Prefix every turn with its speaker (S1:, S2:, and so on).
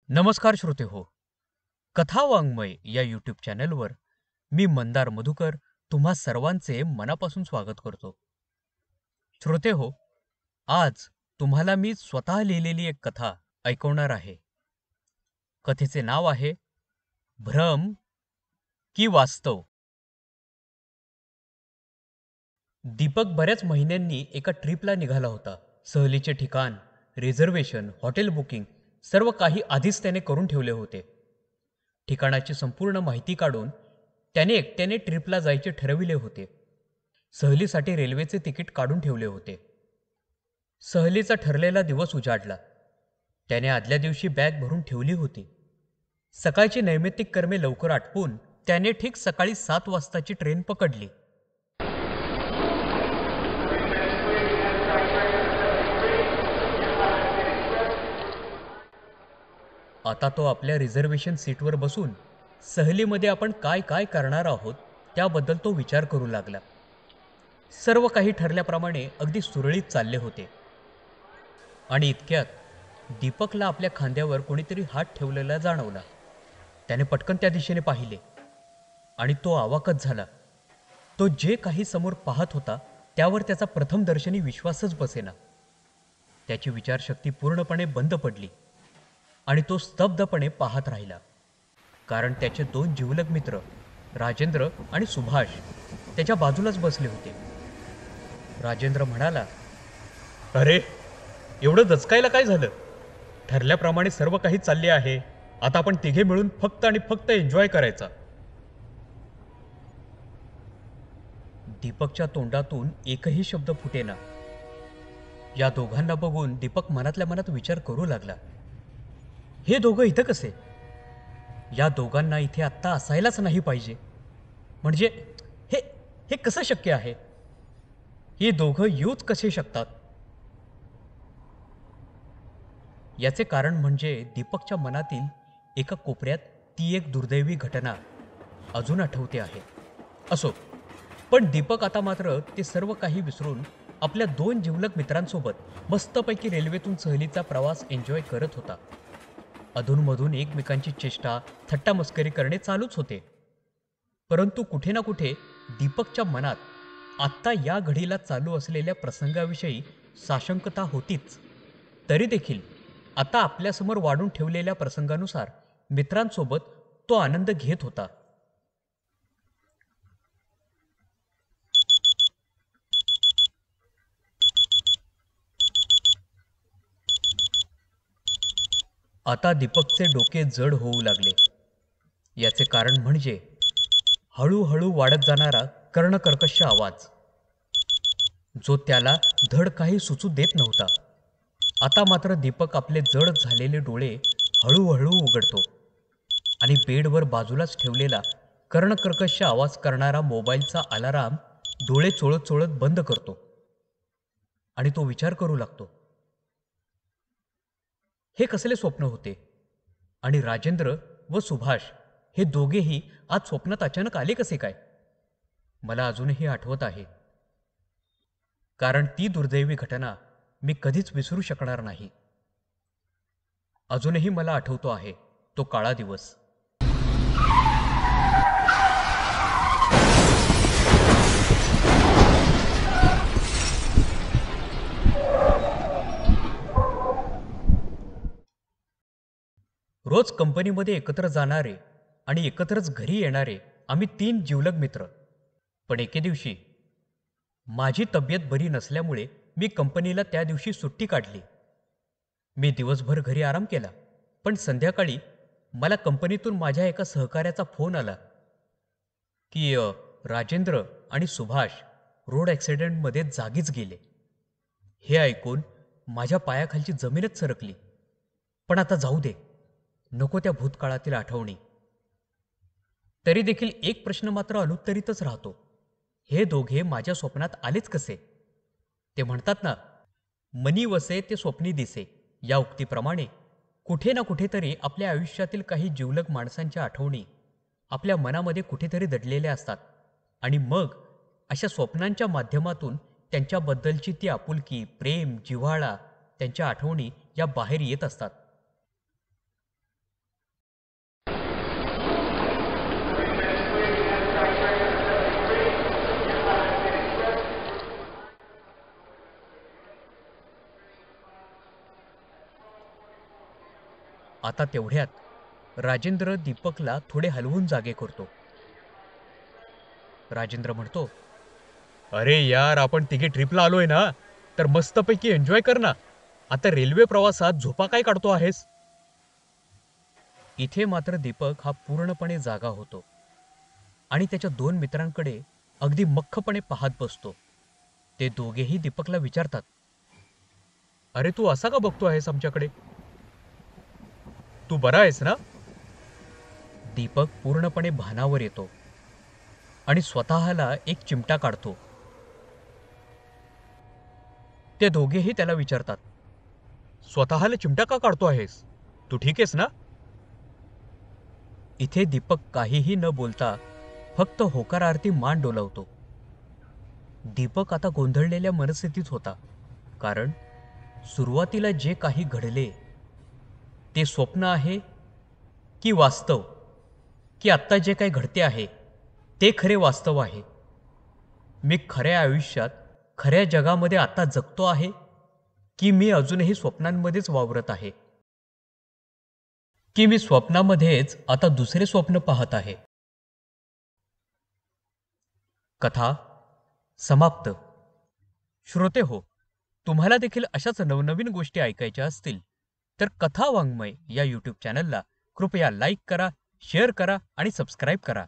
S1: नमस्कार श्रोते हो. कथा वाङ्मय या यूट्यूब चॅनलवर मी मंदार मधुकर तुम्हा सर्वांचे मनापासून स्वागत करतो. श्रोते हो, आज तुम्हाला मी स्वतः लिहिलेली एक कथा ऐकवणार आहे. कथेचे नाव आहे भ्रम की वास्तव. दीपक बऱ्याच महिन्यांनी एका ट्रिपला निघाला होता. सहलीचे ठिकाण, रिझर्वेशन, हॉटेल बुकिंग सर्व काही आधीच त्याने करून ठेवले होते. ठिकाणाची संपूर्ण माहिती काढून त्याने एकट्याने ट्रिपला जायचे ठरविले होते. सहलीसाठी रेल्वेचे तिकीट काढून ठेवले होते. सहलीचा ठरलेला दिवस उजाडला. त्याने आदल्या दिवशी बॅग भरून ठेवली होती. सकाळची नैमित्तिक कर्मे लवकर आटपून त्याने ठीक सकाळी 7 वाजताची ट्रेन पकडली. आता तो आपल्या रिझर्वेशन सीटवर बसून सहलीमध्ये आपण काय काय करणार आहोत त्याबद्दल तो विचार करू लागला. सर्व काही ठरल्याप्रमाणे अगदी सुरळीत चालले होते. आणि इतक्यात दीपकला आपल्या खांद्यावर कोणीतरी हात ठेवलेला जाणवला. त्याने पटकन त्या दिशेने पाहिले आणि तो अवाकच झाला. तो जे काही समोर पाहत होता त्यावर त्याचा प्रथम दर्शनी विश्वासच बसेना. त्याची विचारशक्ती पूर्णपणे बंद पडली आणि तो स्तब्धपणे पाहत राहिला. कारण त्याचे 2 जिवलग मित्र राजेंद्र आणि सुभाष त्याच्या बाजूलाच बसले होते. राजेंद्र म्हणाला, "अरे, एवढं दचकायला काय झालं? ठरल्याप्रमाणे सर्व काही चालले आहे. आता आपण तिघे मिळून फक्त आणि फक्त एन्जॉय करायचा." दीपकच्या तोंडातून एकही शब्द फुटेना. या दोघांना बघून दीपक मनातल्या मनात विचार करू लागला, हे दोघं इथं कसे? या दोघांना इथे आत्ता असायलाच नाही पाहिजे. म्हणजे हे हे कसं शक्य आहे? ही दोघं येऊच कसे शकतात? याचे कारण म्हणजे दीपकच्या मनातील एका कोपऱ्यात ती एक दुर्दैवी घटना अजून आठवते आहे. असो, पण दीपक आता मात्र ते सर्व काही विसरून आपल्या 2 जिवलग मित्रांसोबत मस्तपैकी रेल्वेतून सहलीचा प्रवास एन्जॉय करत होता. अधूनमधून एकमेकांची चेष्टा, थट्टा मस्करी करणे चालूच होते. परंतु कुठे ना कुठे दीपकच्या मनात आत्ता या घडीला चालू असलेल्या प्रसंगाविषयी साशंकता होतीच. तरी देखील आता आपल्यासमोर वाढून ठेवलेल्या प्रसंगानुसार मित्रांसोबत तो आनंद घेत होता. आता दीपकचे डोके जड होऊ लागले. याचे कारण म्हणजे हळूहळू वाढत जाणारा कर्णकर्कश आवाज, जो त्याला धड काही सुचू देत नव्हता. आता मात्र दीपक आपले जड झालेले डोळे हळूहळू उघडतो आणि बेडवर बाजूलाच ठेवलेला कर्णकर्कश आवाज करणारा मोबाईलचा अलाराम डोळे चोळत चोळत बंद करतो. आणि तो विचार करू लागतो, हे कसले स्वप्न होते? आणि राजेंद्र व सुभाष हे दोघेही आज स्वप्नात अचानक आले कसे काय? मला अजूनही आठवत आहे. कारण ती दुर्दैवी घटना मी कधीच विसरू शकणार नाही. अजूनही मला आठवतो आहे तो काळा दिवस. रोज कंपनीमध्ये एकत्र जाणारे आणि एकत्रच घरी येणारे आम्ही 3 जिवलग मित्र. पण एके दिवशी माझी तब्येत बरी नसल्यामुळे मी कंपनीला त्या दिवशी सुट्टी काढली. मी दिवसभर घरी आराम केला. पण संध्याकाळी मला कंपनीतून माझ्या एका सहकाऱ्याचा फोन आला की राजेंद्र आणि सुभाष रोड ॲक्सिडेंटमध्ये जागीच गेले. हे ऐकून माझ्या पायाखालची जमीनच सरकली. पण आता जाऊ दे, नको त्या भूतकाळातील आठवणी. तरी देखील एक प्रश्न मात्र अनुत्तरितच राहतो, हे दोघे माझ्या स्वप्नात आलेच कसे? ते म्हणतात ना, मनी वसे ते स्वप्नी दिसे, या उक्तीप्रमाणे कुठे ना कुठेतरी आपल्या आयुष्यातील काही जिवलग माणसांच्या आठवणी आपल्या मनामध्ये कुठेतरी दडलेल्या असतात आणि मग अशा स्वप्नांच्या माध्यमातून त्यांच्याबद्दलची ती आपुलकी, प्रेम, जिव्हाळा, त्यांच्या आठवणी या बाहेर येत असतात. आता तेवढ्यात राजेंद्र दीपकला थोडे हलवून जागे करतो. राजेंद्र म्हणतो, अरे यार, आपण तिघे ट्रिपला आलोय ना, तर मस्तपैकी एन्जॉय कर ना. आता रेल्वे प्रवासात झोपा काय काढतो आहेस? इथे मात्र दीपक हा पूर्णपणे जागा होतो आणि त्याच्या दोन मित्रांकडे अगदी मख्खपणे पाहत बसतो. ते दोघेही दीपकला विचारतात, अरे तू असा का बघतो आहेस आमच्याकडे? तू बरा आहेस ना? दीपक पूर्णपणे भानावर येतो आणि स्वतःला एक चिमटा काढतो. ते दोघेही त्याला विचारतात, स्वतःला चिमटा का काढतो आहेस? तू ठीक आहेस ना? इथे दीपक काहीही न बोलता फक्त होकारार्थी मान डोलावतो. दीपक आता गोंधळलेल्या मनस्थितीत होता, कारण सुरुवातीला जे काही घडले ते स्वप्न आहे की वास्तव, की आत्ता जे काही घडते आहे ते खरे वास्तव आहे. मी खऱ्या आयुष्यात, खऱ्या जगामध्ये आता जगतो आहे की मी अजूनही स्वप्नांमध्येच वावरत आहे, की मी स्वप्नामध्येच आता दुसरे स्वप्न पाहत आहे. कथा समाप्त. श्रोते हो, तुम्हाला देखील अशाच नवनवीन गोष्टी ऐकायच्या असतील तर कथा वाङ्मय या यूट्यूब चॅनलला कृपया लाईक करा, शेअर करा आणि सबस्क्राईब करा.